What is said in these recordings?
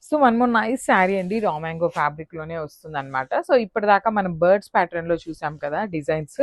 So one more nice sari అండి. Raw mango fabric లోనే వస్తుందన్నమాట. సో ఇప్పటిదాకా మనం బర్డ్స్ ప్యాటర్న్ లో చూసాం కదా డిజైన్స్.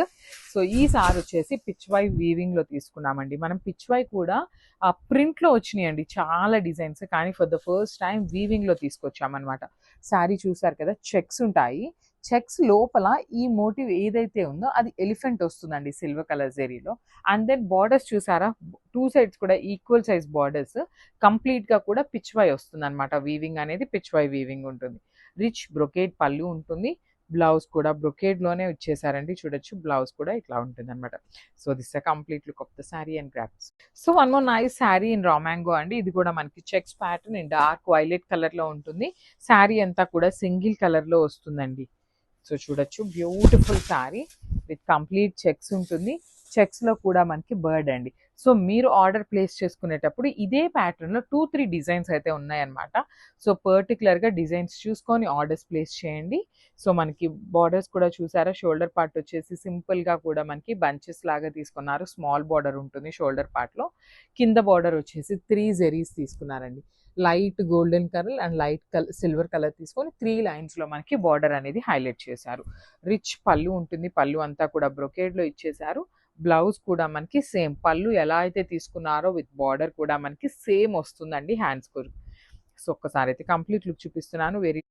సో ఈ సారీ వచ్చేసి పిచ్ వై వీవింగ్ లో తీసుకున్నామండి. మనం పిచ్ వై కూడా ఆ ప్రింట్ లో వచ్చినాయండి చాలా డిజైన్స్, కానీ for the first time weaving లో తీసుకొచ్చామన్నమాట. శారీ చూసారు కదా, చెక్స్ ఉంటాయి. చెక్స్ లోపల ఈ మోటివ్ ఏదైతే ఉందో అది ఎలిఫెంట్ వస్తుందండి సిల్వర్ కలర్ జెరీలో. అండ్ దెన్ బార్డర్స్ చూసారా, టూ సైడ్స్ కూడా ఈక్వల్ సైజ్ బార్డర్స్. కంప్లీట్ గా కూడా పిచ్ వై వస్తుంది అనమాట. వీవింగ్ అనేది పిచ్ వై వీవింగ్ ఉంటుంది. రిచ్ బ్రొకేడ్ పళ్ళు ఉంటుంది. బ్లౌజ్ కూడా బ్రొకేడ్ లోనే ఇచ్చేసారండి. చూడొచ్చు బ్లౌజ్ కూడా ఇట్లా ఉంటుంది అనమాట. So this complete look of the sari and grasp. So one more nice sari in raw mango అండి. ఇది కూడా మనకి checks pattern in dark violet colour లో ఉంటుంది. శారీ అంతా కూడా సింగిల్ కలర్ లో వస్తుందండి. సో చూడొచ్చు beautiful sari with complete checks ఉంటుంది. చెక్స్ లో కూడా మనకి బర్డ్ అండి. సో మీరు ఆర్డర్ ప్లేస్ చేసుకునేటప్పుడు ఇదే ప్యాటర్న్ లో 2-3 డిజైన్స్ అయితే ఉన్నాయన్నమాట. సో పర్టికులర్ గా డిజైన్స్ చూసుకొని ఆర్డర్స్ ప్లేస్ చేయండి. సో మనకి బార్డర్స్ కూడా చూసారా, షోల్డర్ పార్ట్ వచ్చేసి సింపుల్ గా కూడా మనకి బంచెస్ లాగా తీసుకున్నారు. స్మాల్ బార్డర్ ఉంటుంది షోల్డర్ పార్ట్ లో. కింద బార్డర్ వచ్చేసి 3 జెరీస్ తీసుకున్నారండి. Light golden colour and light colour silver colour తీసుకొని 3 లైన్స్ లో మనకి బార్డర్ అనేది హైలైట్ చేశారు. రిచ్ పళ్ళు ఉంటుంది. పళ్ళు అంతా కూడా బ్రొకేడ్ లో ఇచ్చేసారు. బ్లౌజ్ కూడా మనకి సేమ్ పళ్ళు ఎలా అయితే తీసుకున్నారో విత్ బార్డర్ కూడా మనకి సేమ్ వస్తుందండి హ్యాండ్స్ కు. సో ఒక్కసారి అయితే కంప్లీట్ లుక్ చూపిస్తున్నాను. వెరీ